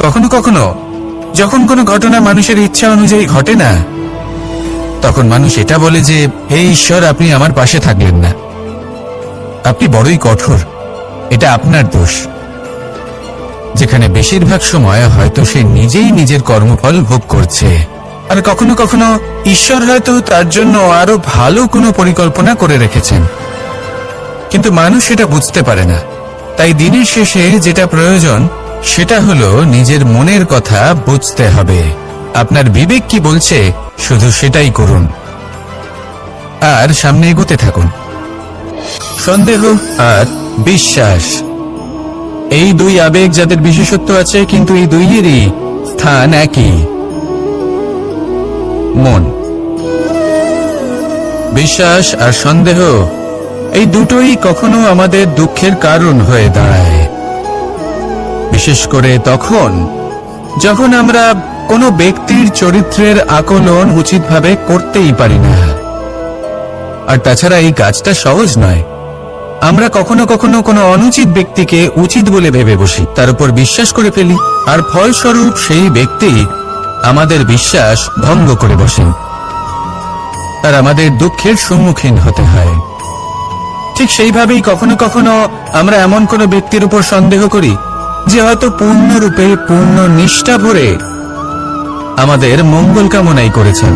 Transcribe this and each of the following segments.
কখনো কখনো যখন কোনো ঘটনা মানুষের ইচ্ছা অনুযায়ী ঘটে না, তখন মানুষ এটা বলে যে হে ঈশ্বর, আপনি আমার পাশে থাকলেন না, আপনি বড়ই কঠোর, এটা আপনার দোষ। যেখানে বেশিরভাগ সময় হয়তো সে নিজেই নিজের কর্মফল ভোগ করছে, আর কখনো কখনো ঈশ্বর হয়তো তার জন্য আরো ভালো কোনো পরিকল্পনা করে রেখেছেন, কিন্তু মানুষ এটা বুঝতে পারে না। তাই দিনের শেষে যেটা প্রয়োজন সেটা হলো নিজের মনের কথা বুঝতে হবে। আপনার বিবেক কি বলছে শুধু সেটাই করুন আর সামনে এগোতে থাকুন। সন্দেহ আর বিশ্বাস, এই দুই আবেগ যাদের বিশেষত্ব আছে, কিন্তু এই দুইয়েরই স্থান একই, মন। বিশ্বাস আর সন্দেহ এই দুটোই কখনো আমাদের দুঃখের কারণ হয়ে দাঁড়ায়, বিশেষ করে তখন যখন আমরা কোনো ব্যক্তির চরিত্রের আকলন উচিতভাবে করতেই পারি না। আর তাছাড়া এই কাজটা সহজ নয়। আমরা কখনো কখনো কোনো অনুচিত ব্যক্তিকে উচিত বলে ভেবে বসি, তার উপর বিশ্বাস করে ফেলি, আর ফলস্বরূপ সেই ব্যক্তি আমাদের বিশ্বাস ভঙ্গ করে বসেন, আর আমাদের দুঃখের সম্মুখীন হতে হয়। ঠিক সেইভাবেই কখনো কখনো আমরা এমন কোনো ব্যক্তির উপর সন্দেহ করি যে হয়তো পূর্ণরূপে পূর্ণ নিষ্ঠা ভরে আমাদের মঙ্গল কামনাই করেছেন,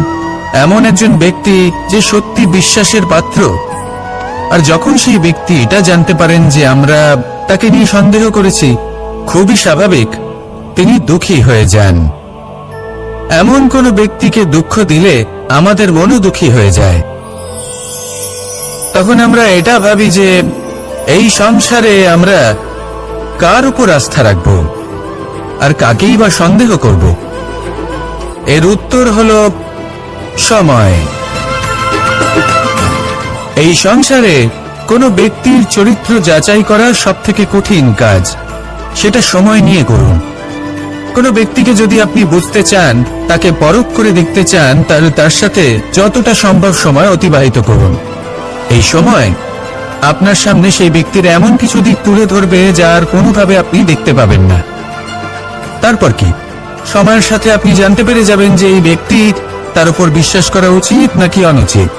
এমন একজন ব্যক্তি যে সত্যি বিশ্বাসের পাত্র। আর যখন সেই ব্যক্তি এটা জানতে পারেন যে আমরা তাকে নিয়ে সন্দেহ করেছি, খুবই স্বাভাবিক তিনি দুঃখী হয়ে যান। এমন কোনো ব্যক্তিকে দুঃখ দিলে আমাদের মনও দুঃখী হয়ে যায়। তখন আমরা এটা ভাবি যে এই সংসারে আমরা কার উপর আস্থা রাখব আর কাকেই বা সন্দেহ করব? এর উত্তর হলো সময়। এই সংসারে কোনো ব্যক্তির চরিত্র যাচাই করা সবথেকে কঠিন কাজ, সেটা সময় নিয়ে করুন। কোনো ব্যক্তিকে যদি আপনি বুঝতে চান, তাকে পরখ করে দেখতে চান, তাহলে তার সাথে যতটা সম্ভব সময় অতিবাহিত করুন। এই সময় আপনার সামনে সেই ব্যক্তির এমন কিছু দিক তুলে ধরবে যা আর কোনোভাবে আপনি দেখতে পাবেন না। তারপর কি, সময়ের সাথে আপনি জানতে পেরে যাবেন যে এই ব্যক্তি, তার উপর বিশ্বাস করা উচিত নাকি অনুচিত।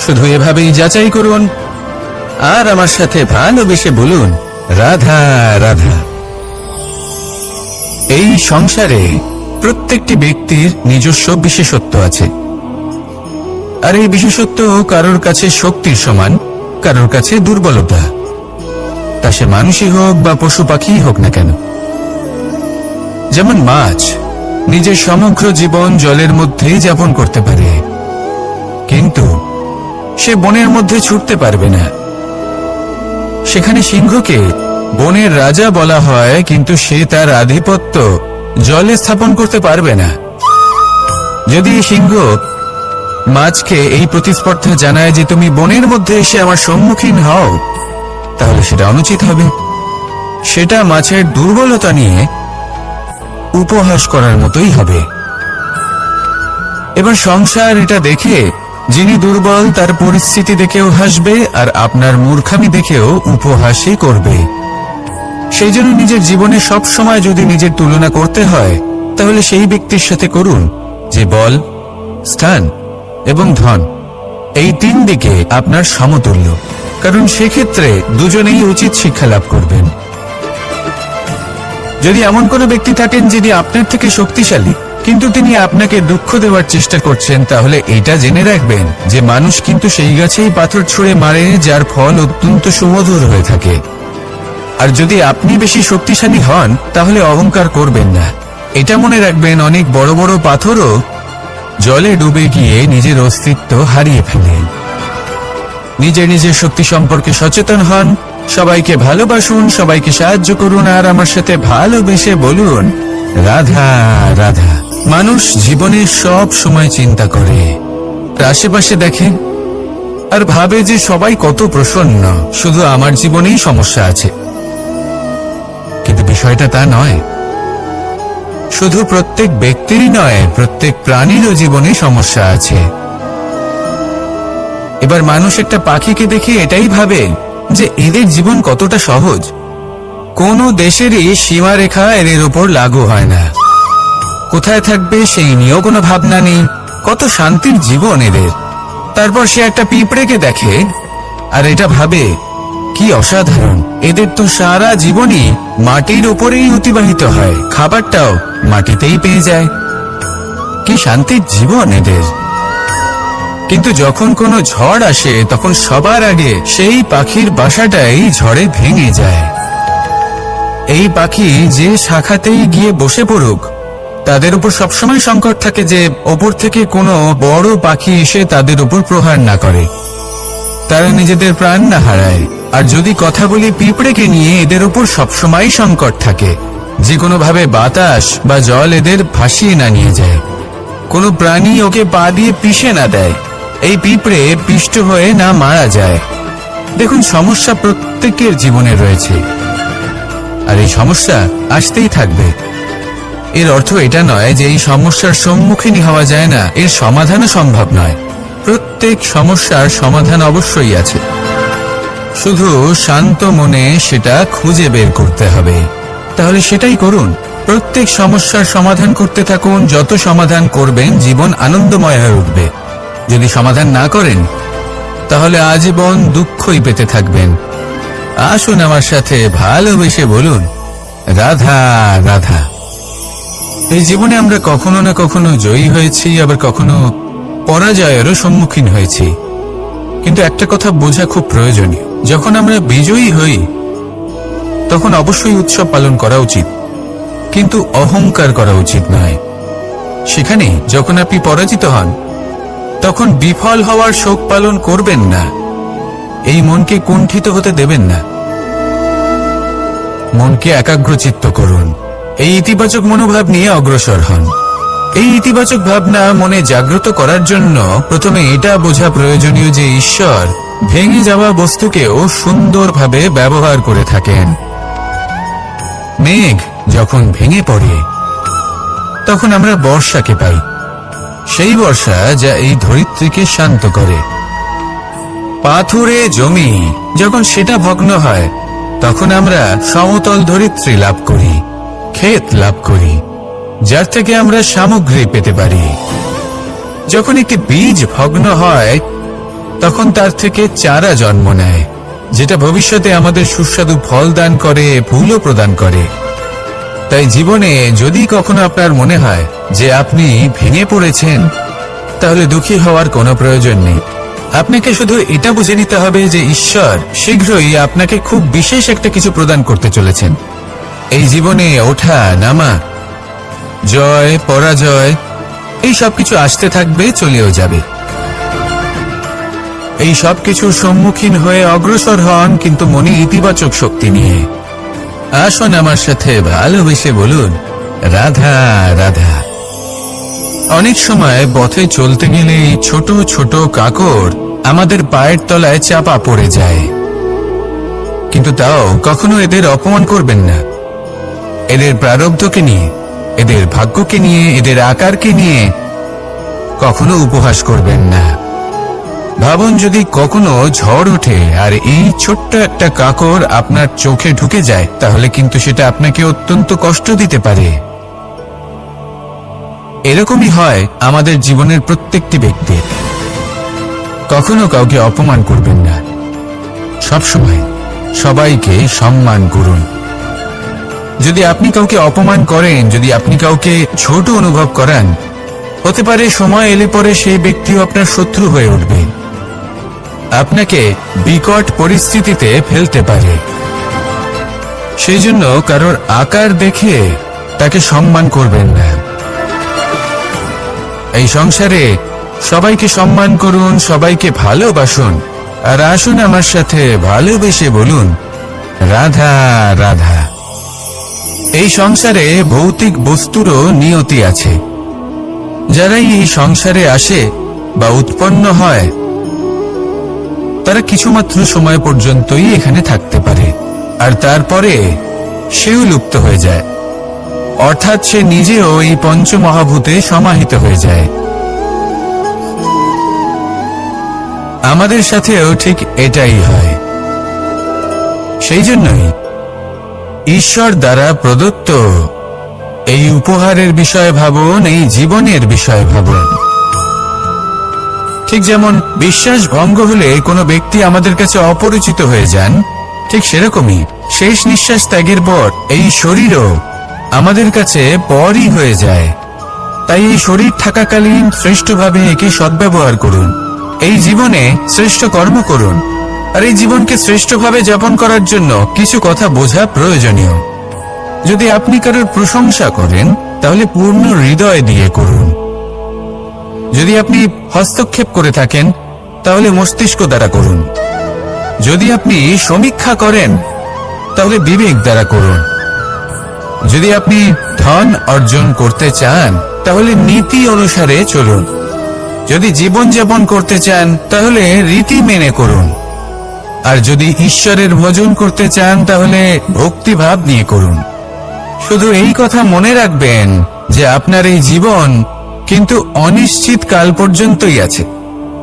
শুধু এভাবেই যাচাই করুন আর আমার সাথে ভালোবেসে বলুন, রাধা রাধা। এই সংসারে প্রত্যেকটি ব্যক্তির নিজস্ব বিশেষত্ব আছে, আর এই বিশেষত্ব কারোর কাছে শক্তির সমান, কারোর কাছে দুর্বলতা, তা সে মানুষই হোক বা পশু পাখিই হোক না কেন। যেমন মাছ নিজের সমগ্র জীবন জলের মধ্যেই যাপন করতে পারে, কিন্তু সে বনের মধ্যে ছুটতে পারবে না। সেখানে সিংহকে বনের রাজা বলা হয়, কিন্তু সে তার আধিপত্য জলে স্থাপন করতে পারবে না। যদি সিংহ মাছকে এই প্রতিস্পর্ধা জানায় যে তুমি বনের মধ্যে এসে আমার সম্মুখীন হও, তাহলে সেটা অনুচিত হবে। সেটা মাছের দুর্বলতা নিয়ে উপহাস করার মতোই হবে। এবার সংসার এটা দেখে যিনি দুর্বল তার পরিস্থিতি দেখেও হাসবে, আর আপনার মূর্খামি দেখেও উপহাসই করবে। সেই জন্য নিজের জীবনে সব সময় যদি নিজের তুলনা করতে হয়, তাহলে সেই ব্যক্তির সাথে করুন যে বল, স্থান এবং ধন, এই তিন দিকে আপনার সমতুল্য, কারণ সেক্ষেত্রে দুজনেই উচিত শিক্ষা লাভ করবেন। যদি এমন কোনো ব্যক্তি থাকেন যিনি আপনার থেকে শক্তিশালী, কিন্তু তিনি আপনাকে দুঃখ দেওয়ার চেষ্টা করছেন, তাহলে এটা জেনে রাখবেন যে মানুষ কিন্তু সেই গাছেই পাথর ছুঁড়ে মারে যার ফল অত্যন্ত সুমধুর হয়ে থাকে। আর যদি আপনি বেশি শক্তিশালী হন, তাহলে অহংকার করবেন না। এটা মনে রাখবেন, অনেক বড় বড় পাথরও জলে ডুবে গিয়ে নিজের অস্তিত্ব হারিয়ে ফেলেন। নিজের নিজের শক্তি সম্পর্কে সচেতন হন, সবাইকে ভালোবাসুন, সবাইকে সাহায্য করুন, আর আমার সাথে ভালোবেসে বলুন, রাধা রাধা। মানুষ জীবনে সব সময় চিন্তা করে, আশেপাশে দেখে আর ভাবে যে সবাই কত প্রসন্ন, শুধু আমার জীবনেই সমস্যা আছে। কিন্তু বিষয়টা তা নয়। শুধু প্রত্যেক ব্যক্তিরই নয়, প্রত্যেক প্রাণীরও জীবনে সমস্যা আছে। এবার মানুষ একটা পাখিকে দেখে এটাই ভাবে যে এদের জীবন কতটা সহজ, কোনো দেশেরই সীমারেখা এদের উপর লাগু হয় না। কোথায় থাকবে সেই নিয়েও কোনো ভাবনা নেই। কত শান্তির জীবন এদের। তারপর সে একটা পিঁপড়েকে দেখে আর এটা ভাবে, কি অসাধারণ, এদের তো সারা জীবনই মাটির উপরেই অতিবাহিত হয়, খাবারটাও মাটিতেই পেয়ে যায়। কি শান্তির জীবন এদের। কিন্তু যখন কোনো ঝড় আসে তখন সবার আগে সেই পাখির বাসাটাই ঝড়ে ভেঙে যায়। এই পাখি যে শাখাতেই গিয়ে বসে পড়ুক, তাদের উপর সবসময় সংকট থাকে যে ওপর থেকে কোনো বড় পাখি এসে তাদের উপর প্রহার না করে, তারা নিজেদের প্রাণ না হারায়। আর যদি কথা বলি পিঁপড়েকে নিয়ে, এদের উপর সবসময় সংকট থাকে যে কোনোভাবে বাতাস বা জল এদের ভাসিয়ে না নিয়ে যায়, কোনো প্রাণী ওকে পা দিয়ে পিষে না দেয়, এই পিঁপড়ে পিষ্ট হয়ে না মারা যায়। দেখুন, সমস্যা প্রত্যেকের জীবনে রয়েছে আর এই সমস্যা আসতেই থাকবে। এর অর্থ এটা নয় যে এই সমস্যার সম্মুখীন হওয়া যায় না, এর সমাধানও সম্ভব নয়। প্রত্যেক সমস্যার সমাধান অবশ্যই আছে, শুধু শান্ত মনে সেটা খুঁজে বের করতে হবে। তাহলে সেটাই করুন, প্রত্যেক সমস্যার সমাধান করতে থাকুন। যত সমাধান করবেন জীবন আনন্দময় হয়ে উঠবে। যদি সমাধান না করেন তাহলে আজীবন দুঃখই পেতে থাকবেন। আসুন আমার সাথে ভালোবেসে বলুন, রাধা রাধা। এই জীবনে আমরা কখনো না কখনো জয়ী হয়েছি, আবার কখনো পরাজয়েরও সম্মুখীন হয়েছি। কিন্তু একটা কথা বোঝা খুব প্রয়োজনীয়, যখন আমরা বিজয়ী হই তখন অবশ্যই উৎসব পালন করা উচিত, কিন্তু অহংকার করা উচিত নয়। সেখানে যখন আপনি পরাজিত হন তখন বিফল হওয়ার শোক পালন করবেন না, এই মনকে কুণ্ঠিত হতে দেবেন না। মনকে একাগ্রচিত্ত করুন, এই ইতিবাচক মনোভাব নিয়ে অগ্রসর হন। এই ইতিবাচক ভাবনা মনে জাগ্রত করার জন্য প্রথমে এটা বোঝা প্রয়োজনীয় যে ঈশ্বর ভেঙে যাওয়া বস্তুকেও সুন্দরভাবে ব্যবহার করে থাকেন। মেঘ যখন ভেঙে পড়ে তখন আমরা বর্ষাকে পাই, সেই বর্ষা যা এই ধরিত্রীকে শান্ত করে। পাথুরে জমি যখন সেটা ভগ্ন হয় তখন আমরা সমতল ধরিত্রী লাভ করি, ক্ষেত লাভ করি, যার থেকে আমরা সামগ্রী পেতে পারি। যখন একটি বীজ ভগ্ন হয় তখন তার থেকে চারা জন্ম নেয়, যেটা ভবিষ্যতে আমাদের সুস্বাদু ফল দান করে, ফুলও প্রদান করে। তাই জীবনে যদি কখনো আপনার মনে হয় যে আপনি ভেঙে পড়েছেন, তাহলে দুঃখী হওয়ার কোনো প্রয়োজন নেই। আপনাকে শুধু এটা বুঝে নিতে হবে যে ঈশ্বর শীঘ্রই আপনাকে খুব বিশেষ একটা কিছু প্রদান করতে চলেছেন। এই জীবনে ওঠা নামা, জয় পরাজয়, এই সব কিছু আসতে থাকবে, চলেও যাবে। এই সব কিছুর সম্মুখীন হয়ে অগ্রসর হন, কিন্তু মনে ইতিবাচক শক্তি নিয়ে। আসুন আমার সাথে ভালোবেসে বলুন, রাধা রাধা। অনেক সময় পথে চলতে গেলে ছোট ছোট কাকড় আমাদের পায়ের তলায় চাপা পড়ে যায়, কিন্তু তাও কখনো এদের অপমান করবেন না। এদের প্রারব্ধকে নিয়ে, এদের ভাগ্যকে নিয়ে, এদের আকারকে নিয়ে কখনো উপহাস করবেন না। ভাবুন, যদি কখনো ঝড় ওঠে আর এই ছোট্ট একটা কাকড় আপনার চোখে ঢুকে যায়, তাহলে কিন্তু সেটা আপনাকে অত্যন্ত কষ্ট দিতে পারে। এরকমই হয় আমাদের জীবনের প্রত্যেকটি ব্যক্তির। কখনো কাউকে অপমান করবেন না, সবসময় সবাইকে সম্মান করুন। যদি আপনি কাউকে অপমান করেন, যদি আপনি কাউকে ছোট অনুভব করান, হতে পারে সময় এলে পরে সেই ব্যক্তিও আপনার শত্রু হয়ে উঠবে, আপনাকে বিকট পরিস্থিতিতে ফেলতে পারে। সেই জন্য কারোর আকার দেখে তাকে সম্মান করবেন না। এই সংসারে সবাইকে সম্মান করুন, সবাইকে ভালোবাসুন, আর আসুন আমার সাথে ভালোবেসে বলুন, রাধা রাধা। এই সংসারে ভৌতিক বস্তুরও নিয়তি আছে। যারাই এই সংসারে আসে বা উৎপন্ন হয়, তারা কিছুমাত্র সময় পর্যন্তই এখানে থাকতে পারে, আর তারপরে সেও লুপ্ত হয়ে যায়, অর্থাৎ সে নিজেও এই পঞ্চমহাভূতে সমাহিত হয়ে যায়। আমাদের সাথেও ঠিক এটাই হয়। সেই জন্যই ঈশ্বর দ্বারা প্রদত্ত এই উপহারের বিষয়ে ভাবুন, এই জীবনের বিষয়ে ভাবুন। ঠিক যেমন বিশ্বাস ভঙ্গ হলে কোনো ব্যক্তি আমাদের কাছে অপরিচিত হয়ে যান, ঠিক সেরকমই শেষ নিঃশ্বাস ত্যাগের পর এই শরীরও আমাদের কাছে পরই হয়ে যায়। তাই এই শরীর থাকাকালীন শ্রেষ্ঠভাবে একে সদ্ব্যবহার করুন, এই জীবনে শ্রেষ্ঠ কর্ম করুন। আর এই জীবনকে শ্রেষ্ঠভাবে যাপন করার জন্য কিছু কথা বোঝা প্রয়োজনীয়। যদি আপনি কারোর প্রশংসা করেন তাহলে পূর্ণ হৃদয় দিয়ে করুন। যদি আপনি হস্তক্ষেপ করে থাকেন তাহলে মস্তিষ্ক দ্বারা করুন। যদি আপনি সমীক্ষা করেন তাহলে বিবেক দ্বারা করুন। যদি আপনি ধন অর্জন করতে চান তাহলে নীতি অনুসারে চলুন। যদি জীবনযাপন করতে চান তাহলে রীতি মেনে করুন। আর যদি ঈশ্বরের ভজন করতে চান তাহলে ভক্তিভাব নিয়ে করুন। শুধু এই কথা মনে রাখবেন যে আপনার এই জীবন কিন্তু অনিশ্চিত কাল পর্যন্তই আছে।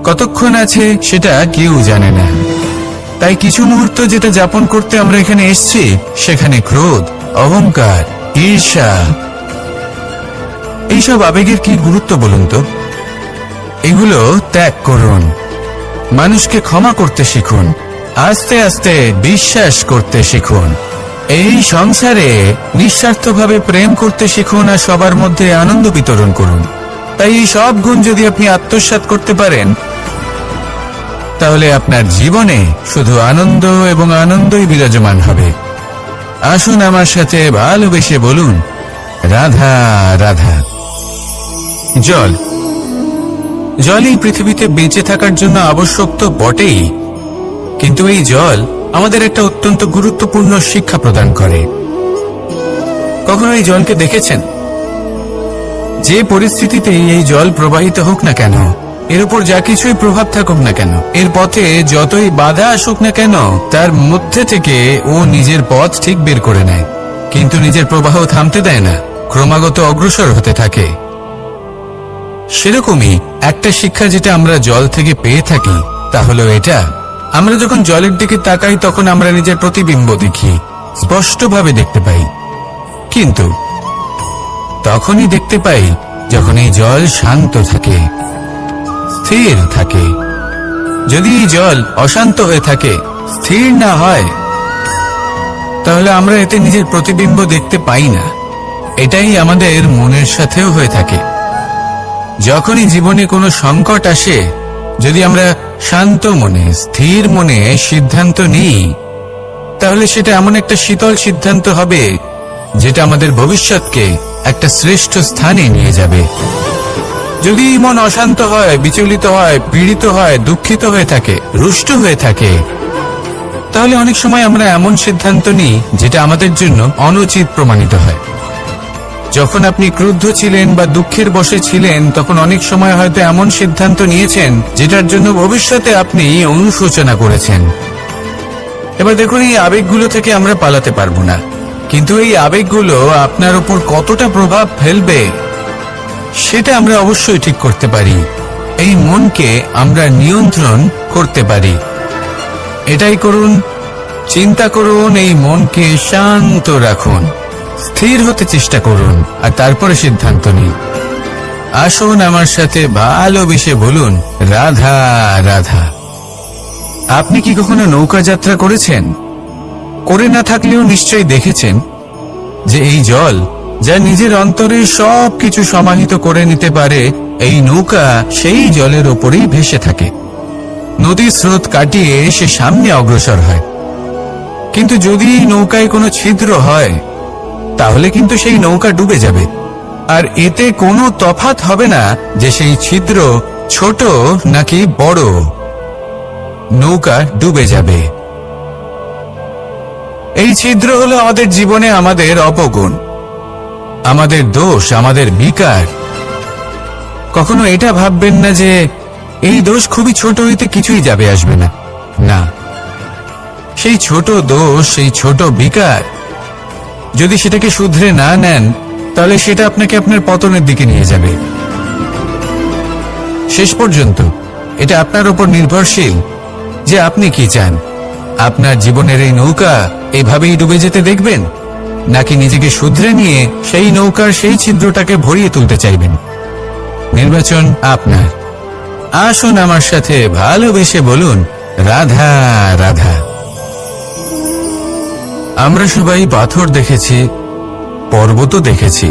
কতক্ষণ আছে সেটা কেউ জানে না। তাই কিছু মুহূর্ত যেটা যাপন করতে আমরা এখানে এসেছি, সেখানে ক্রোধ, অহংকার, ঈর্ষা, এইসব আবেগের কি গুরুত্ব বলুন তো? এগুলো ত্যাগ করুন। মানুষকে ক্ষমা করতে শিখুন। আস্তে আস্তে বিশ্বাস করতে শিখুন। এই সংসারে নিঃস্বার্থভাবে প্রেম করতে শিখুন আর সবার মধ্যে আনন্দ বিতরণ করুন। তাই এই সব গুণ যদি আপনি আত্মসাৎ করতে পারেন তাহলে আপনার জীবনে শুধু আনন্দ এবং আনন্দই বিরাজমান হবে। আসুন আমার সাথে ভালোবেসে বলুন, রাধা রাধা। জল এই পৃথিবীতে বেঁচে থাকার জন্য আবশ্যক তো বটেই, কিন্তু এই জল আমাদের একটা অত্যন্ত গুরুত্বপূর্ণ শিক্ষা প্রদান করে। কখনো এই জলকে দেখেছেন? যে পরিস্থিতিতেই এই জল প্রবাহিত হোক না কেন, এর উপর যা কিছুই প্রভাব থাকুক না কেন, এর পথে যতই বাধা আসুক না কেন, তার মধ্যে থেকে ও নিজের পথ ঠিক বের করে নেয়, কিন্তু নিজের প্রবাহ থামতে দেয় না, ক্রমাগত অগ্রসর হতে থাকে। সেরকমই একটা শিক্ষা যেটা আমরা জল থেকে পেয়ে থাকি তা হলো এটা, আমরা যখন জলের দিকে তাকাই তখন আমরা নিজের প্রতিবিম্ব দেখি, স্পষ্টভাবে দেখতে পাই। কিন্তু তখনই দেখতে পাই যখন এই জল শান্ত থাকে, স্থির থাকে। যদি এই জল অশান্ত হয়ে থাকে, স্থির না হয়, তাহলে আমরা এতে নিজের প্রতিবিম্ব দেখতে পাই না। এটাই আমাদের মনের সাথেও হয়ে থাকে। যখনই জীবনে কোনো সংকট আসে, যদি আমরা শান্ত মনে, স্থির মনে সিদ্ধান্ত নিই, তাহলে সেটা এমন একটা শীতল সিদ্ধান্ত হবে যেটা আমাদের ভবিষ্যৎকে একটা শ্রেষ্ঠ স্থানে নিয়ে যাবে। যদি মন অশান্ত হয়, বিচলিত হয়, পীড়িত হয়, দুঃখিত হয়ে থাকে, রুষ্ট হয়ে থাকে, তাহলে অনেক সময় আমরা এমন সিদ্ধান্ত নিই যেটা আমাদের জন্য অনুচিত প্রমাণিত হয়। যখন আপনি ক্রুদ্ধ ছিলেন বা দুঃখের বশে ছিলেন, তখন অনেক সময় হয়তো এমন সিদ্ধান্ত নিয়েছেন যেটার জন্য ভবিষ্যতে আপনি অনুশোচনা করেছেন। এবার দেখুন, এই আবেগগুলো থেকে আমরা পালাতে পারবো না, কিন্তু এই আবেগগুলো আপনার উপর কতটা প্রভাব ফেলবে সেটা আমরা অবশ্যই ঠিক করতে পারি। এই মনকে আমরা নিয়ন্ত্রণ করতে পারি। এটাই করুন, চিন্তা করুন, এই মনকে শান্ত রাখুন, স্থির হতে চেষ্টা করুন, আর তারপরে সিদ্ধান্ত নিন। আসুন আমার সাথে ভালোবেসে বলুন, রাধা রাধা। আপনি কি কখনো নৌকা যাত্রা করেছেন? করে না থাকলেও নিশ্চয়ই দেখেছেন যে এই জল যা নিজের অন্তরে সব কিছু সমাহিত করে নিতে পারে, এই নৌকা সেই জলের ওপরেই ভেসে থাকে। নদীর স্রোত কাটিয়ে সে সামনে অগ্রসর হয়। কিন্তু যদি এই নৌকায় কোনো ছিদ্র হয়, তাহলে কিন্তু সেই নৌকা ডুবে যাবে। আর এতে কোনো তফাৎ হবে না যে সেই ছিদ্র ছোট নাকি বড়, নৌকা ডুবে যাবে। এই ছিদ্র হলো আমাদের জীবনে আমাদের অপগুণ, আমাদের দোষ, আমাদের বিকার। কখনো এটা ভাববেন না যে এই দোষ খুবই ছোট, হইতে কিছুই যাবে আসবে না। না, সেই ছোট দোষ, সেই ছোট বিকার যদি সেটাকে শুধরে না নেন, তাহলে সেটা আপনাকে আপনার পতনের দিকে নিয়ে যাবে। শেষ পর্যন্ত এটা আপনার উপর নির্ভরশীল যে আপনি কি চান। আপনার জীবনের এই নৌকা এভাবেই ডুবে যেতে দেখবেন, নাকি নিজেকে শুধরে নিয়ে সেই নৌকার সেই ছিদ্রটাকে ভরিয়ে তুলতে চাইবেন? নির্বাচন আপনার। আসুন আমার সাথে ভালোবেসে বলুন, রাধা রাধা। আমরা সবাই পাথর দেখেছি, পর্বতও দেখেছি,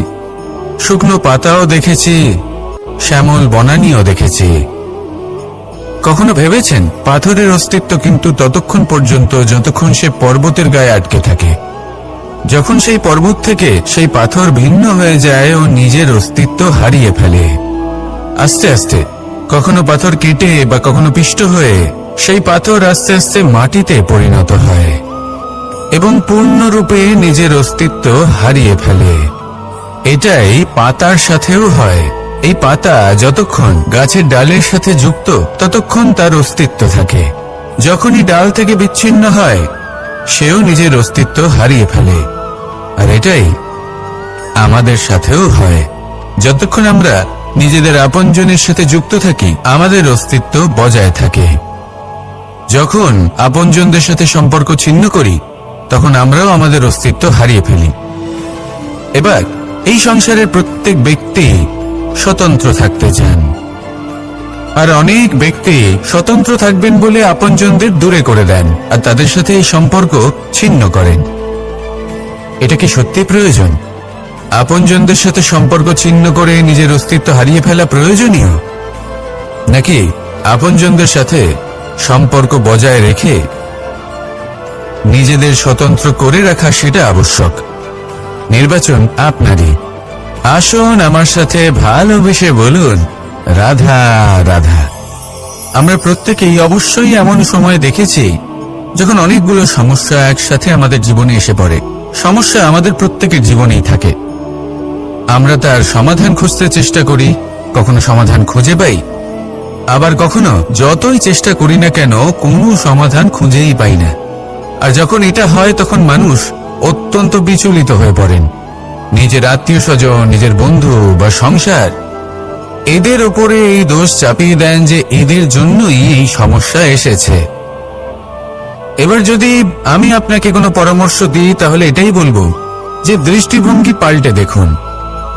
শুকনো পাতাও দেখেছি, শ্যামল বনানীও দেখেছি। কখনো ভেবেছেন পাথরের অস্তিত্ব কিন্তু ততক্ষণ পর্যন্ত যতক্ষণ সে পর্বতের গায়ে আটকে থাকে। যখন সেই পর্বত থেকে সেই পাথর ভিন্ন হয়ে যায় ও নিজের অস্তিত্ব হারিয়ে ফেলে। আস্তে আস্তে কখনো পাথর কেটে বা কখনো পিষ্ট হয়ে সেই পাথর আস্তে আস্তে মাটিতে পরিণত হয় এবং পূর্ণরূপে নিজের অস্তিত্ব হারিয়ে ফেলে। এটাই পাতার সাথেও হয়। এই পাতা যতক্ষণ গাছের ডালের সাথে যুক্ত ততক্ষণ তার অস্তিত্ব থাকে। যখনই ডাল থেকে বিচ্ছিন্ন হয় সেও নিজের অস্তিত্ব হারিয়ে ফেলে। আর এটাই আমাদের সাথেও হয়। যতক্ষণ আমরা নিজেদের আপনজনের সাথে যুক্ত থাকি আমাদের অস্তিত্ব বজায় থাকে। যখন আপনজনদের সাথে সম্পর্ক ছিন্ন করি তখন আমরাও আমাদের অস্তিত্ব হারিয়ে ফেলি। এবার এই সংসারের প্রত্যেক ব্যক্তি স্বতন্ত্র থাকতে চান, আর অনেক ব্যক্তি স্বতন্ত্র থাকবেন বলে আপনজনদের দূরে করে দেন আর তাদের সাথে এই সম্পর্ক ছিন্ন করেন। এটা কি সত্যি প্রয়োজন? আপনজনদের সাথে সম্পর্ক ছিন্ন করে নিজের অস্তিত্ব হারিয়ে ফেলা প্রয়োজনীয়, নাকি আপনজনদের সাথে সম্পর্ক বজায় রেখে নিজেদের স্বতন্ত্র করে রাখা সেটা আবশ্যক? নির্বাচন আপনারই। আসুন আমার সাথে ভালোবেসে বলুন, রাধা রাধা। আমরা প্রত্যেকেই অবশ্যই এমন সময় দেখেছি যখন অনেকগুলো সমস্যা একসাথে আমাদের জীবনে এসে পড়ে। সমস্যা আমাদের প্রত্যেকের জীবনেই থাকে। আমরা তার সমাধান খুঁজতে চেষ্টা করি, কখনো সমাধান খুঁজে পাই, আবার কখনো যতই চেষ্টা করি না কেন কোনো সমাধান খুঁজেই পাই না। আর যখন এটা হয় তখন মানুষ অত্যন্ত বিচলিত হয়ে পড়েন। নিজের আত্মীয় স্বজন, নিজের বন্ধু বা সংসার এদের ওপরে এই দোষ চাপিয়ে দেন যে এদের জন্যই এই সমস্যা এসেছে। এবার যদি আমি আপনাকে কোনো পরামর্শ দিই তাহলে এটাই বলবো যে দৃষ্টিভঙ্গি পাল্টে দেখুন।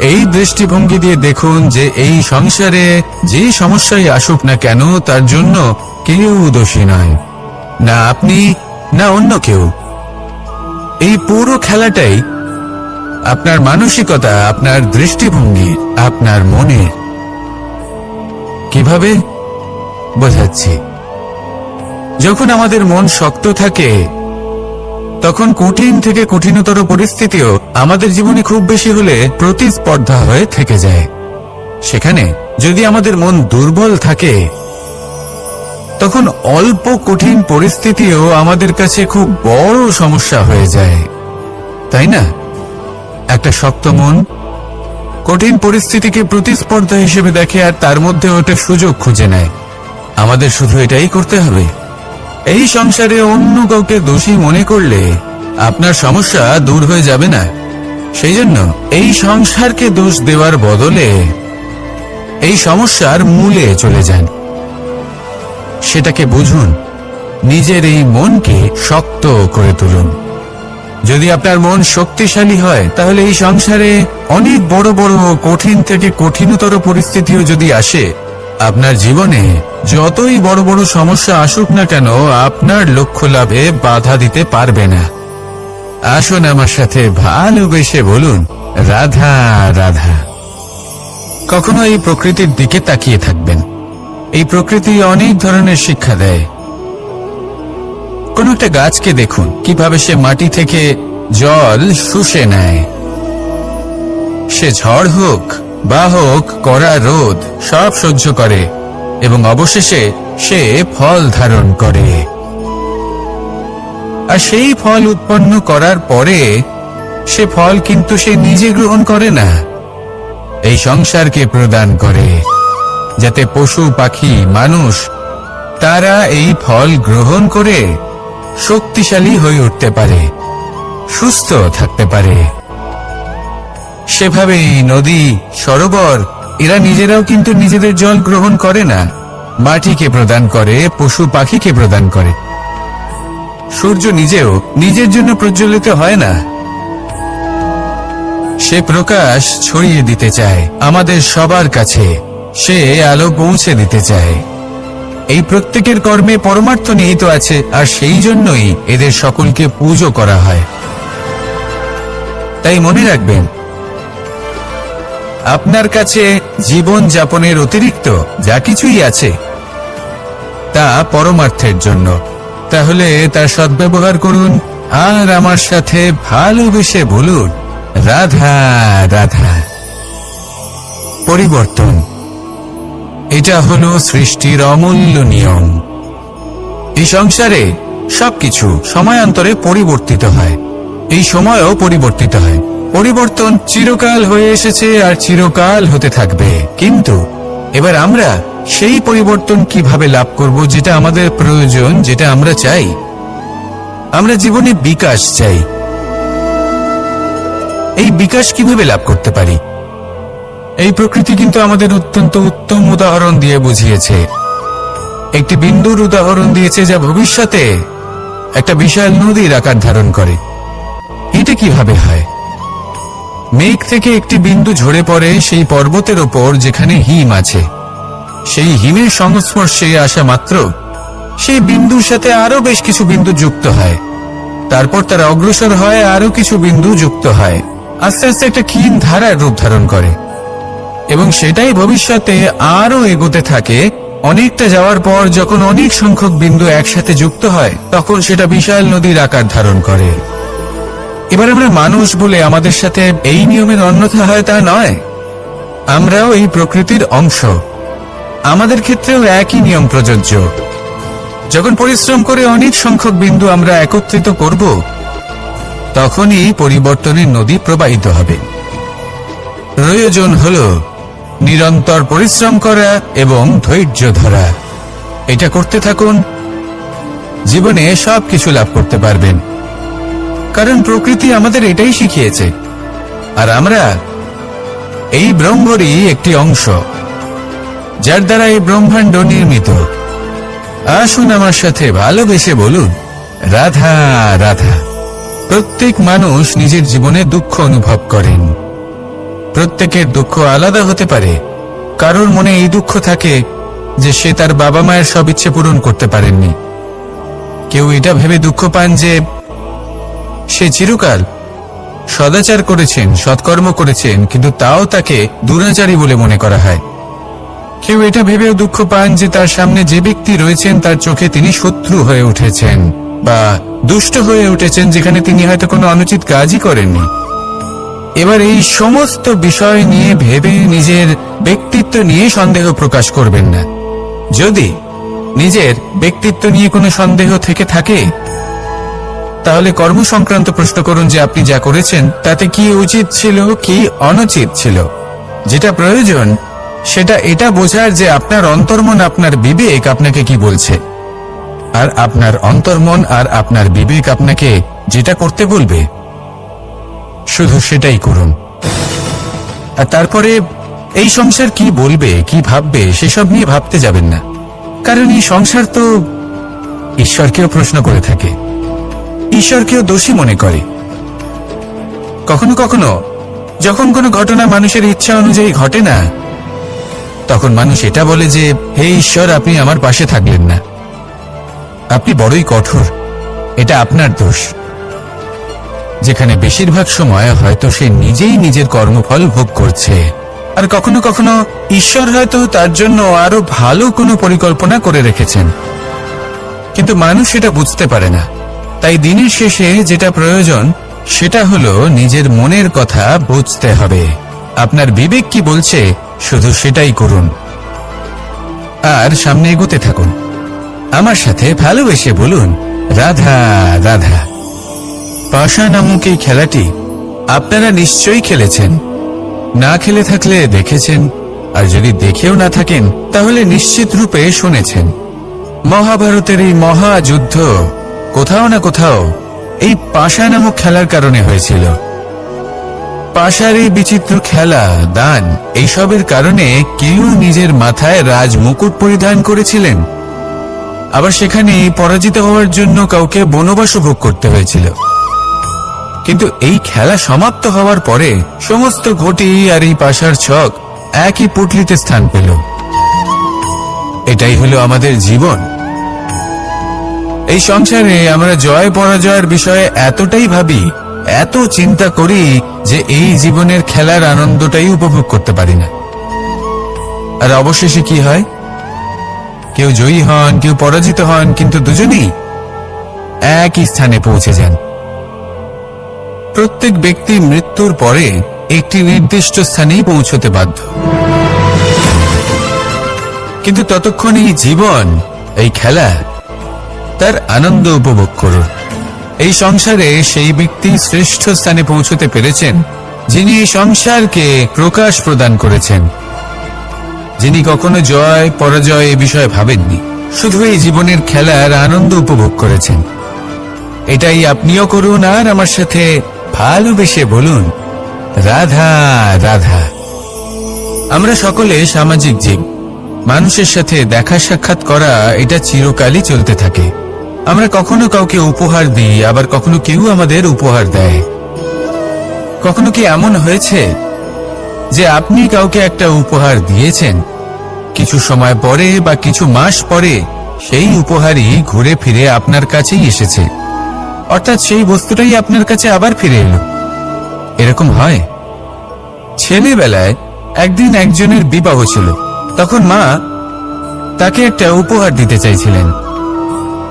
এই দৃষ্টিভঙ্গি দিয়ে দেখুন যে এই সংসারে যে সমস্যাই আসুক না কেন তার জন্য কেউ দোষী নয়, না আপনি না অন্য কেউ। এই পুরো খেলাটাই আপনার মানসিকতা, আপনার দৃষ্টিভঙ্গি, আপনার মনে। কিভাবে বোঝাচ্ছি? যখন আমাদের মন শক্ত থাকে তখন কঠিন থেকে কঠিনতর পরিস্থিতিও আমাদের জীবনে খুব বেশি হলে প্রতিস্পর্ধা হয়ে থেকে যায়। সেখানে যদি আমাদের মন দুর্বল থাকে তখন অল্প কঠিন পরিস্থিতিও আমাদের কাছে খুব বড় সমস্যা হয়ে যায়, তাই না? একটা শক্ত মন কঠিন পরিস্থিতিকে প্রতিস্পর্ধা হিসেবে দেখে আর তার মধ্যে ওটা সুযোগ খুঁজে নেয়। আমাদের শুধু এটাই করতে হবে। এই সংসারে অন্য কাউকে দোষী মনে করলে আপনার সমস্যা দূর হয়ে যাবে না। সেই জন্য এই সংসারকে দোষ দেওয়ার বদলে এই সমস্যার মূলে চলে যান, সেটাকে বুঝুন, নিজের এই মনকে শক্ত করে তুলুন। যদি আপনার মন শক্তিশালী হয় তাহলে এই সংসারে অনেক বড় বড় কঠিন থেকে কঠিনতর পরিস্থিতিও যদি আসে, আপনার জীবনে যতই বড় বড় সমস্যা আসুক না কেন আপনার লক্ষ্য লাভে বাধা দিতে পারবে না। আসুন আমার সাথে ভালোবেসে বলুন, রাধা রাধা। কখনো এই প্রকৃতির দিকে তাকিয়ে থাকবেন। এই প্রকৃতি অনেক ধরনের শিক্ষা দেয়। কোন একটা গাছকে দেখুন কিভাবে সে মাটি থেকে জল শুষে নেয়। সে ঝড় হোক বা হোক কড়া রোদ সব সহ্য করে এবং অবশেষে সে ফল ধারণ করে। আর সেই ফল উৎপন্ন করার পরে সে ফল কিন্তু সে নিজে গ্রহণ করে না, এই সংসারকে প্রদান করে, যাতে পশু পাখি মানুষ তারা এই ফল গ্রহণ করে শক্তিশালী হয়ে উঠতে পারে, সুস্থ থাকতে পারে। সেভাবেই নদী, সরোবর এরা নিজেরাও কিন্তু নিজেদের জল গ্রহণ করে না, মাটিকে প্রদান করে, পশু পাখিকে প্রদান করে। সূর্য নিজেও নিজের জন্য প্রজ্বলিত হয় না, সে প্রকাশ ছড়িয়ে দিতে চায় আমাদের সবার কাছে, সে আলো পৌঁছে দিতে চায়। এই প্রত্যেকের কর্মে পরমার্থ নিহিত আছে, আর সেই জন্যই এদের সকলকে পুজো করা হয়। তাই মনে রাখবেন, আপনার কাছে জীবন যাপনের অতিরিক্ত যা কিছুই আছে তা পরমার্থের জন্য। তাহলে তার সদ্ব্যবহার করুন আর আমার সাথে ভালোবেসে বলুন, রাধা রাধা। পরিবর্তন, এটা হলো সৃষ্টির অমূল্য নিয়ম। এই সংসারে সবকিছু সময়ান্তরে পরিবর্তিত হয়, এই সময়ও পরিবর্তিত হয়। পরিবর্তন চিরকাল হয়ে এসেছে আর চিরকাল হতে থাকবে। কিন্তু এবার আমরা সেই পরিবর্তন কিভাবে লাভ করব, যেটা আমাদের প্রয়োজন, যেটা আমরা চাই। আমরা জীবনে বিকাশ চাই। এই বিকাশ কিভাবে লাভ করতে পারি? এই প্রকৃতি কিন্তু আমাদের অত্যন্ত উত্তম উদাহরণ দিয়ে বুঝিয়েছে। একটি বিন্দুর উদাহরণ দিয়েছে যা ভবিষ্যতে একটা বিশাল নদীর আকার ধারণ করে। এটা কিভাবে হয়? মেঘ থেকে একটি বিন্দু ঝরে পড়ে সেই পর্বতের ওপর যেখানে হিম আছে। সেই হিমের সংস্পর্শে আসা মাত্র সেই বিন্দুর সাথে আরো বেশ কিছু বিন্দু যুক্ত হয়। তারপর তারা অগ্রসর হয়, আরো কিছু বিন্দু যুক্ত হয়, আস্তে আস্তে একটা ক্ষীণ ধারার রূপ ধারণ করে। এবং সেটাই ভবিষ্যতে আরো এগোতে থাকে। অনেকটা যাওয়ার পর যখন অনেক সংখ্যক বিন্দু একসাথে যুক্ত হয়, তখন সেটা বিশাল নদীর আকার ধারণ করে। এবার আমরা মানুষ বলে আমাদের সাথে এই নিয়মের অন্যথা হয় তা নয়। আমরাও এই প্রকৃতির অংশ। আমাদের ক্ষেত্রেও একই নিয়ম প্রযোজ্য। যখন পরিশ্রম করে অনেক সংখ্যক বিন্দু আমরা একত্রিত করব, তখনই পরিবর্তনের নদী প্রবাহিত হবে। প্রয়োজন হলো নিরন্তর পরিশ্রম করা এবং ধৈর্য ধরা। এটা করতে থাকুন, জীবনে সবকিছু লাভ করতে পারবেন। কারণ প্রকৃতি আমাদের এটাই শিখিয়েছে, আর আমরা এই ব্রহ্মরই একটি অংশ, যার দ্বারা এই ব্রহ্মাণ্ড নির্মিত। আসুন আমার সাথে ভালোবেসে বলুন, রাধা রাধা। প্রত্যেক মানুষ নিজের জীবনে দুঃখ অনুভব করেন। প্রত্যেকের দুঃখ আলাদা হতে পারে। কারোর মনে এই দুঃখ থাকে যে সে তার বাবা মায়ের সব ইচ্ছে পূরণ করতে পারেননি। কেউ এটা ভেবে দুঃখ পান যে সে চিরকাল সদাচার করেছেন, সৎকর্ম করেছেন, কিন্তু তাও তাকে দুরাচারী বলে মনে করা হয়। কেউ এটা ভেবেও দুঃখ পান যে তার সামনে যে ব্যক্তি রয়েছেন তার চোখে তিনি শত্রু হয়ে উঠেছেন বা দুষ্ট হয়ে উঠেছেন, যেখানে তিনি হয়তো কোনো অনুচিত কাজই করেননি। এবার এই সমস্ত বিষয় নিয়ে ভেবে নিজের ব্যক্তিত্ব নিয়ে সন্দেহ প্রকাশ করবেন না। যদি নিজের ব্যক্তিত্ব নিয়ে কোনো সন্দেহ থেকে থাকে, তাহলে কর্ম সংক্রান্ত প্রশ্ন করুন যে আপনি যা করেছেন তাতে কি উচিত ছিল, কি অনুচিত ছিল। যেটা প্রয়োজন সেটা এটা বোঝার যে আপনার অন্তর্মন, আপনার বিবেক আপনাকে কি বলছে, আর আপনার অন্তর্মন আর আপনার বিবেক আপনাকে যেটা করতে বলবে শুধু সেটাই করুন। আর তারপরে এই সংসার কি বলবে, কি ভাববে সেসব নিয়ে ভাবতে যাবেন না। কারণ এই সংসার তো ঈশ্বরকেও প্রশ্ন করে থাকে, ঈশ্বরকেও দোষী মনে করে। কখনো কখনো যখন কোনো ঘটনা মানুষের ইচ্ছা অনুযায়ী ঘটে না, তখন মানুষ এটা বলে যে, হে ঈশ্বর, আপনি আমার পাশে থাকলেন না, আপনি বড়ই কঠোর, এটা আপনার দোষ। যেখানে বেশিরভাগ সময় হয়তো সে নিজেই নিজের কর্মফল ভোগ করছে। আর কখনো কখনো ঈশ্বর হয়তো তার জন্য আরো ভালো কোনো পরিকল্পনা করে রেখেছেন, কিন্তু মানুষ সেটা বুঝতে পারে না। তাই দিনের শেষে যেটা প্রয়োজন সেটা হলো নিজের মনের কথা বুঝতে হবে। আপনার বিবেক কি বলছে শুধু সেটাই করুন, আর সামনে এগোতে থাকুন। আমার সাথে ভালোবেসে বলুন, রাধা রাধা। পাশা নামক এই খেলাটি আপনারা নিশ্চয়ই খেলেছেন। না খেলে থাকলে দেখেছেন, আর যদি দেখেও না থাকেন তাহলে নিশ্চিত রূপে শুনেছেন। মহাভারতের এই মহাযুদ্ধ কোথাও না কোথাও এই পাশা নামক খেলার কারণে হয়েছিল। পাশার এই বিচিত্র খেলা, দান, এইসবের কারণে কেউ নিজের মাথায় রাজ মুকুট পরিধান করেছিলেন, আবার সেখানে পরাজিত হওয়ার জন্য কাউকে বনবাস ভোগ করতে হয়েছিল। কিন্তু এই খেলা সমাপ্ত হওয়ার পরে সমস্ত ঘটি আর এই পাশার ছক একই পুটলিতে স্থান পেল। এটাই হলো আমাদের জীবন। এই সংসারে আমরা জয় পরাজয়ের বিষয়ে এতটাই ভাবি, এত চিন্তা করি যে এই জীবনের খেলার আনন্দটাই উপভোগ করতে পারি না। আর অবশেষে কি হয়? কেউ জয়ী হন, কেউ পরাজিত হন, কিন্তু দুজনেই একই স্থানে পৌঁছে যান। প্রত্যেক ব্যক্তি মৃত্যুর পরে একটি নির্দিষ্ট স্থানেই পৌঁছতে বাধ্য, কিন্তু ততক্ষণ এই জীবন, এই খেলা, তার আনন্দ উপভোগ করুন। এই সংসারে সেই ব্যক্তি শ্রেষ্ঠ স্থানে পৌঁছতে পেরেছেন যিনি এই সংসারকে প্রকাশ প্রদান করেছেন, যিনি কখনো জয় পরাজয় এ বিষয়ে ভাবেননি, শুধু এই জীবনের খেলার আনন্দ উপভোগ করেছেন। এটাই আপনিও করুন আর আমার সাথে ভালোবেসে বলুন, রাধা রাধা। আমরা সকলে সামাজিক জীব। মানুষের সাথে দেখা সাক্ষাৎ করা এটা চিরকালই চলতে থাকে। আমরা কখনো কাউকে উপহার দিই, আবার কখনো কেউ আমাদের উপহার দেয়। কখনো কি এমন হয়েছে যে আপনি কাউকে একটা উপহার দিয়েছেন, কিছু সময় পরে বা কিছু মাস পরে সেই উপহারই ঘুরে ফিরে আপনার কাছেই এসেছে, অর্থাৎ সেই বস্তুটাই আপনার কাছে আবার ফিরে এলো? এরকম হয়। ছেলেবেলায় একদিন একজনের বিবাহ ছিল, তখন মা তাকে একটা উপহার দিতে চাইছিলেন,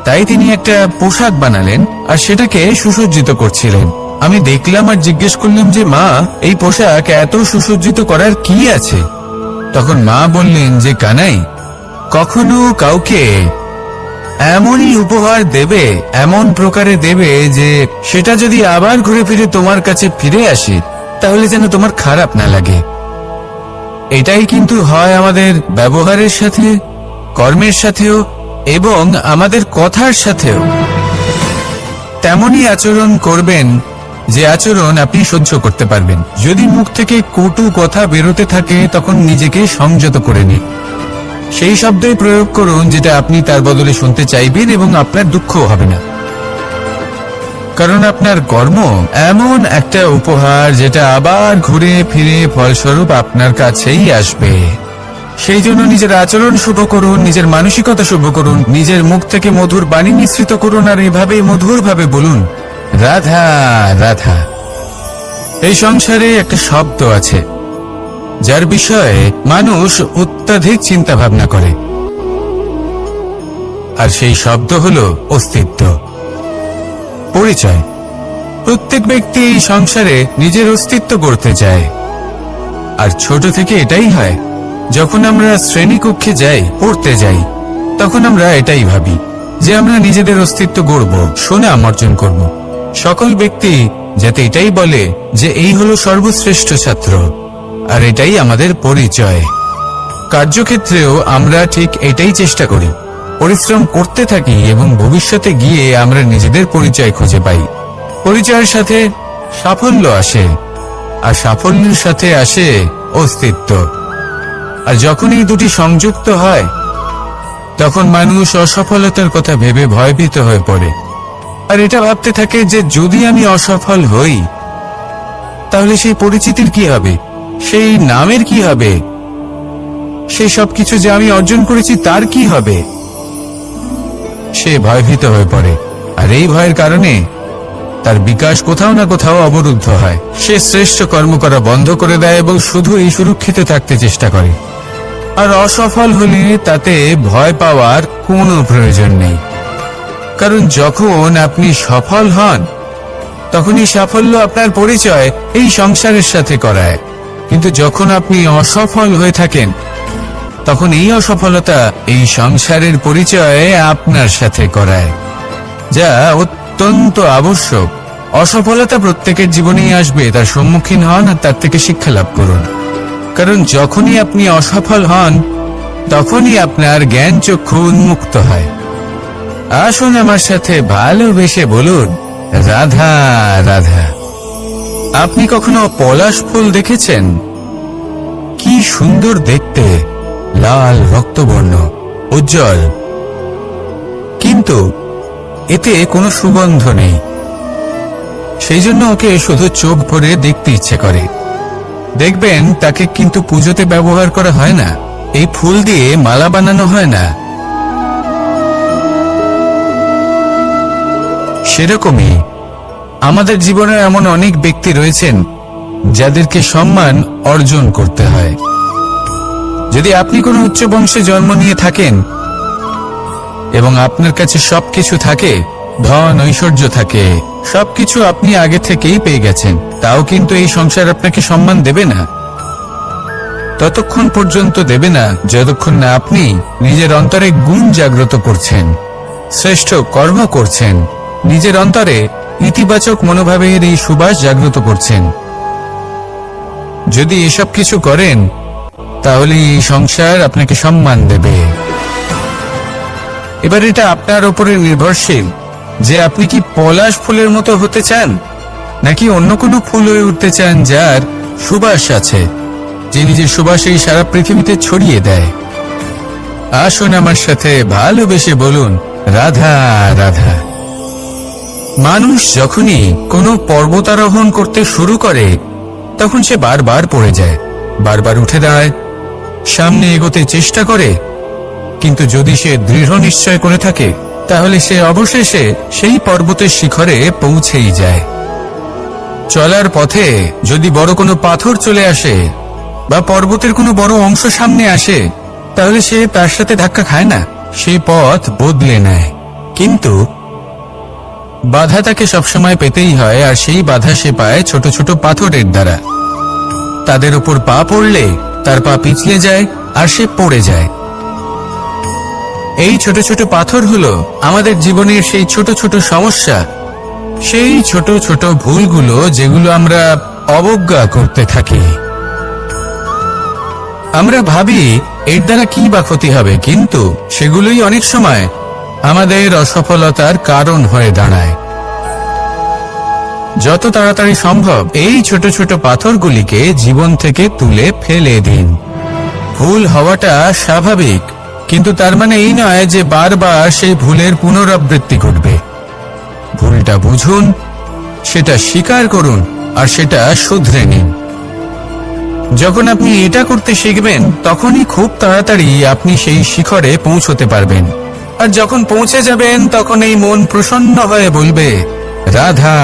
তাই তিনি একটা পোশাক বানালেন আর সেটাকে সুসজ্জিত করছিলেন। আমি দেখলাম আর জিজ্ঞেস করলাম যে মা, এই পোশাক এত সুসজ্জিত করার কি আছে? তখন মা বললেন যে কানাই, কখনো কাউকে এমনই উপহার দেবে, এমন প্রকারে দেবে যে সেটা যদি আবার ঘুরে ফিরে তোমার কাছে ফিরে আসে তাহলে যেন তোমার খারাপ না লাগে। এটাই কিন্তু হয় আমাদের ব্যবহারের সাথে, কর্মের সাথেও এবং আমাদের কথার সাথেও। তেমনই আচরণ করবেন যে আচরণ আপনি সহ্য করতে পারবেন। যদি মুখ থেকে কটু কথা বেরোতে থাকে তখন নিজেকে সংযত করে নিন। সেই শব্দই প্রয়োগ করুন যেটা আপনি তার বদলে শুনতে চাইবেন এবং আপনার দুঃখও হবে না, কারণ আপনার কর্ম এমন একটা উপহার যেটা আবার ঘুরে ফিরে ফলস্বরূপ আপনার কাছেই আসবে। সেই জন্য নিজের আচরণ শুভ করুন, নিজের মানসিকতা শুভ করুন, নিজের মুখ থেকে মধুর বাণী মিশ্রিত করুন আর এভাবে মধুরভাবে বলুন, রাধা রাধা। এই সংসারে একটা শব্দ আছে যার বিষয়ে মানুষ অত্যাধিক চিন্তা ভাবনা করে, আর সেই শব্দ হলো অস্তিত্ব, পরিচয়। প্রত্যেক ব্যক্তি এই সংসারে নিজের অস্তিত্ব গড়তে চায়, আর ছোট থেকে এটাই হয়। যখন আমরা শ্রেণীকক্ষে যাই, পড়তে যাই, তখন আমরা এটাই ভাবি যে আমরা নিজেদের অস্তিত্ব গড়ব, সুনাম অর্জন করব। সকল ব্যক্তি যাতে এটাই বলে যে এই হলো সর্বশ্রেষ্ঠ ছাত্র, আর এটাই আমাদের পরিচয়। কার্যক্ষেত্রেও আমরা ঠিক এটাই চেষ্টা করি, পরিশ্রম করতে থাকি এবং ভবিষ্যতে গিয়ে আমরা নিজেদের পরিচয় খুঁজে পাই। পরিচয়ের সাথে সাফল্য আসে, আর সাফল্যের সাথে আসে অস্তিত্ব। আর যখন এই দুটি সংযুক্ত হয় তখন মানুষ অসফলতার কথা ভেবে ভয়ভীত হয়ে পড়ে, আর এটা ভাবতে থাকে যে যদি আমি অসফল হই তাহলে সেই পরিচিতির কি হবে, সেই নামের কি হবে, সেই সবকিছু যে আমি অর্জন করেছি তার কি হবে। সে ভয়ভীত হয়ে পড়ে, আর এই ভয়ের কারণে তার বিকাশ কোথাও না কোথাও অবরুদ্ধ হয়। সে শ্রেষ্ঠ কর্ম করা বন্ধ করে দেয় এবং শুধু এই সুরক্ষিত থাকতে চেষ্টা করে। আর অসফল হলে তাতে ভয় পাওয়ার কোনো প্রয়োজন নেই, কারণ যখন আপনি সফল হন তখনই সাফল্য আপনার পরিচয় এই সংসারের সাথে করায়। কিন্তু যখন আপনি অসফল হয়ে থাকেন তখন এই অসফলতা এই সংসারের পরিচয় আপনার সাথে করায়, যা অত্যন্ত আবশ্যক। অসফলতা প্রত্যেকের জীবনেই আসবে, তার সম্মুখীন হন আর তার থেকে শিক্ষা লাভ করুন। কারণ যখনই আপনি অসফল হন তখনই আপনার জ্ঞান চক্ষু উন্মুক্ত হয়। আসুন আমার সাথে ভালোবেসে বলুন, রাধা রাধা। আপনি কখনো পলাশ ফুল দেখেছেন? কি সুন্দর দেখতে, লাল রক্তবর্ণ, উজ্জ্বল, কিন্তু এতে কোনো সুগন্ধ নেই। সেই জন্য ওকে শুধু চোখ ভরে দেখতে ইচ্ছে করে। দেখবেন তাকে কিন্তু পুজোতে ব্যবহার করা হয় না, এই ফুল দিয়ে মালা বানানো হয় না। সেরকমই আমাদের জীবনে এমন অনেক ব্যক্তি রয়েছেন যাদেরকে সম্মান অর্জন করতে হয়। যদি আপনি কোনো উচ্চ বংশে জন্ম নিয়ে থাকেন এবং আপনার কাছে সবকিছু থাকে, ধন ঐশ্বর্য থাকে, সবকিছু আপনি আগে থেকেই পেয়ে গেছেন, তাও কিন্তু এই সংসার আপনাকে সম্মান দেবে না। ততক্ষণ পর্যন্ত দেবে না যতক্ষণ না আপনি নিজের অন্তরে গুণ জাগ্রত করছেন, শ্রেষ্ঠ কর্ম করছেন, নিজের অন্তরে ইতিবাচক মনোভাবের এই সুবাস জাগ্রত করছেন। যদি এসব কিছু করেন তাহলে এই সংসার আপনাকে সম্মান দেবে। এবার এটা আপনার উপরে নির্ভরশীল যে আপনি কি পলাশ ফুলের মতো হতে চান, নাকি অন্য কোনো ফুল হয়ে উঠতে চান যার সুবাস আছে, যে নিজের সুবাস এই সারা পৃথিবীতে ছড়িয়ে দেয়। আসুন আমার সাথে ভালোবেসে বলুন, রাধা রাধা। মানুষ যখনই কোনো পর্বতারোহণ করতে শুরু করে তখন সে বারবার পড়ে যায়, বারবার উঠে দাঁড়ায়, সামনে এগোতে চেষ্টা করে, কিন্তু যদি সে দৃঢ় নিশ্চয় করে থাকে তাহলে সে অবশেষে সেই পর্বতের শিখরে পৌঁছেই যায়। চলার পথে যদি বড় কোনো পাথর চলে আসে বা পর্বতের কোনো বড় অংশ সামনে আসে তাহলে সে তার সাথে ধাক্কা খায় না, সেই পথ বদলে নেয়। কিন্তু বাধা তাকে সবসময় পেতেই হয়, আর সেই বাধা সে পায় ছোট ছোট পাথরের দ্বারা। তাদের উপর পা পড়লে তার পা পিছলে যায় আর সে পড়ে যায়। এই ছোট ছোট পাথর হলো আমাদের জীবনের সেই ছোট ছোট সমস্যা, সেই ছোট ছোট ভুলগুলো যেগুলো আমরা অবজ্ঞা করতে থাকি। আমরা ভাবি এর দ্বারা কি বা ক্ষতি হবে, কিন্তু সেগুলোই অনেক সময় আমাদের অসফলতার কারণ হয়ে দাঁড়ায়। যত তাড়াতাড়ি সম্ভব এই ছোট ছোট পাথরগুলিকে জীবন থেকে তুলে ফেলে দিন। ভুল হওয়াটা স্বাভাবিক, কিন্তু তার মানে এই নয় যে বারবার সেই ভুলের পুনরাবৃত্তি ঘটবে। ভুলটা বুঝুন, সেটা স্বীকার করুন আর সেটা শুধরে নিন। যখন আপনি এটা করতে শিখবেন তখনই খুব তাড়াতাড়ি আপনি সেই শিখরে পৌঁছতে পারবেন। আর যখন পৌঁছে যাবেন তখন এই মন প্রসন্ন হয়ে বলবে, রাধা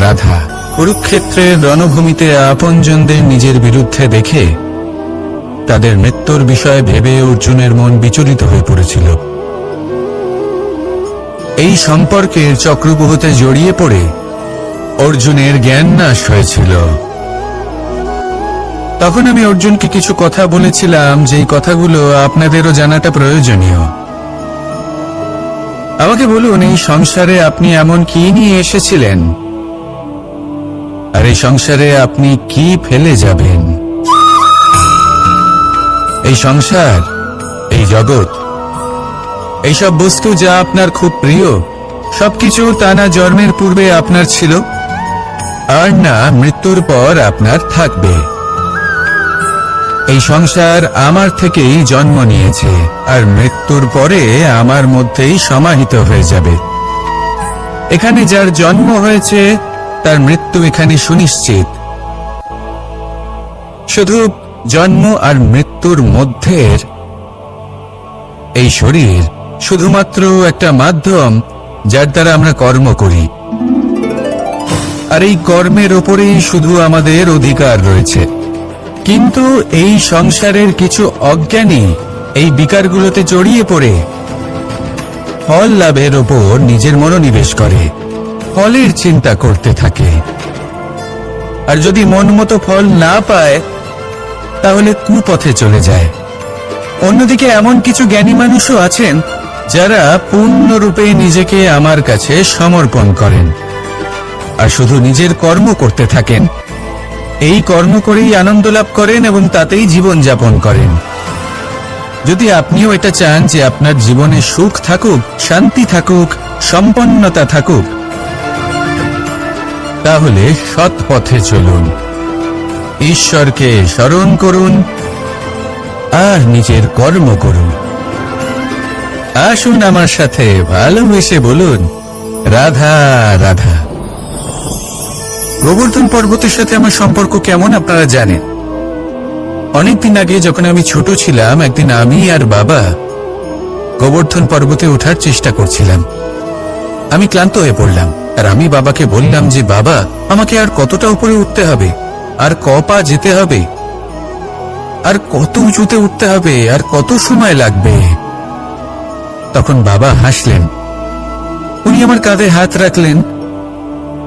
রাধা। কুরুক্ষেত্রের রণভূমিতে আপনজনদের নিজের বিরুদ্ধে দেখে তাদের মৃত্যুর বিষয়ে ভেবে অর্জুনের মন বিচলিত হয়ে পড়েছিল। এই সম্পর্কের চক্রব্যূহতে জড়িয়ে পড়ে অর্জুনের জ্ঞান নাশ হয়েছিল। তখন আমি অর্জুনকে কিছু কথা বলেছিলাম, যেই কথাগুলো আপনাদেরও জানাটা প্রয়োজনীয়। আমাকে বলুন, এই সংসারে আপনি এমন কি নিয়ে এসেছিলেন, আর এই সংসারে আপনি কি ফেলে যাবেন? এই সংসার, এই জগৎ, এইসব বস্তু যা আপনার খুব প্রিয়, সবকিছু তা না জন্মের পূর্বে আপনার ছিল আর না মৃত্যুর পর আপনার থাকবে। এই সংসার আমার থেকেই জন্ম নিয়েছে আর মৃত্যুর পরে আমার মধ্যেই সমাহিত হয়ে যাবে। এখানে যার জন্ম হয়েছে তার মৃত্যু এখানে সুনিশ্চিত। শুধু জন্ম আর মৃত্যুর মধ্যের এই শরীর শুধুমাত্র একটা মাধ্যম যার দ্বারা আমরা কর্ম করি, আর এই কর্মের ওপরেই শুধু আমাদের অধিকার রয়েছে। কিন্তু এই সংসারের কিছু অজ্ঞানী এই বিকারগুলোতে জড়িয়ে পড়ে ফল লাভের ওপর নিজের মনোনিবেশ করে, ফলের চিন্তা করতে থাকে। আর যদি মন মতো ফল না পায় তাহলে কুপথে চলে যায়। অন্যদিকে এমন কিছু জ্ঞানী মানুষও আছেন যারা পূর্ণরূপে নিজেকে আমার কাছে সমর্পণ করেন আর শুধু নিজের কর্ম করতে থাকেন। এই কর্ম করেই আনন্দ লাভ করেন এবং তাতেই জীবন যাপন করেন। যদি আপনিও এটা চান যে আপনার জীবনে সুখ থাকুক, শান্তি থাকুক, সম্পন্নতা থাকুক, তাহলে সৎ পথে চলুন, ঈশ্বরকে স্মরণ করুন আর নিজের কর্ম করুন। আসুন আমার সাথে ভালোবেসে বলুন, রাধা রাধা। গোবর্ধন পর্বতের সাথে আমার সম্পর্ক কেমন আপনারা জানেন। অনেকদিন আগে যখন আমি ছোট ছিলাম, একদিন আমি আর বাবা গোবর্ধন পর্বতে ওঠার চেষ্টা করছিলাম। আমি ক্লান্ত হয়ে পড়লাম, আর আমি বাবাকে বললাম যে বাবা, আমাকে আর কতটা উপরে উঠতে হবে, আর ক পা যেতে হবে, আর কত উঁচুতে উঠতে হবে, আর কত সময় লাগবে। তখন বাবা হাসলেন। উনি আমার কাঁধে হাত রাখলেন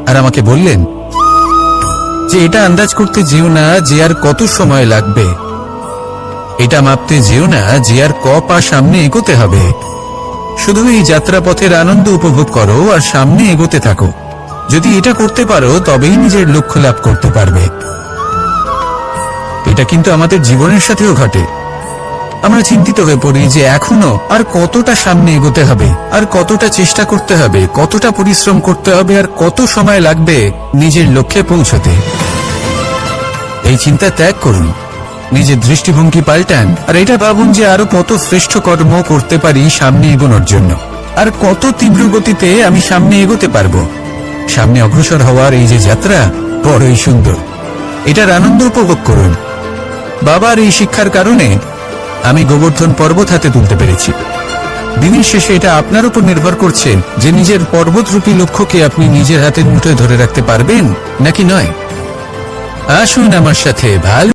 আর আমাকে বললেন যে এটা আন্দাজ করতে যেও না যে আর কত সময় লাগবে, এটা মাপতে যেও না যে আর ক পা সামনে এগোতে হবে। শুধু এই যাত্রাপথের আনন্দ উপভোগ করো আর সামনে এগোতে থাকো। যদি এটা করতে পারো তবেই নিজের লক্ষ্য লাভ করতে পারবে। এটা কিন্তু আমাদের জীবনের সাথেও ঘটে। আমরা চিন্তিত হয়ে পড়ি যে এখনো আর কতটা সামনে এগোতে হবে, আর কতটা চেষ্টা করতে হবে, কতটা পরিশ্রম করতে হবে, আর কত সময় লাগবে নিজের লক্ষ্যে পৌঁছতে। এই চিন্তা ত্যাগ করুন, নিজের দৃষ্টিভঙ্গি পাল্টান, আর এটা ভাবুন যে আরো কত শ্রেষ্ঠ কর্ম করতে পারি সামনে এগোনোর জন্য, আর কত তীব্র গতিতে আমি সামনে এগোতে পারবো। সামনে অগ্রসর হওয়ার এই যে যাত্রা বড়ই সুন্দর, এটার আনন্দ উপভোগ করুন। বাবার এই শিক্ষার কারণে আমি গোবর্ধন পর্বত হাতে তুলতে পেরেছি। দিনের শেষে এটা আপনার উপর নির্ভর করছে যে নিজের পর্বতরূপী লক্ষ্যকে আপনি নিজের হাতের মুঠোয় ধরে রাখতে পারবেন নাকি নয়। আসুন আমার সাথে ভালো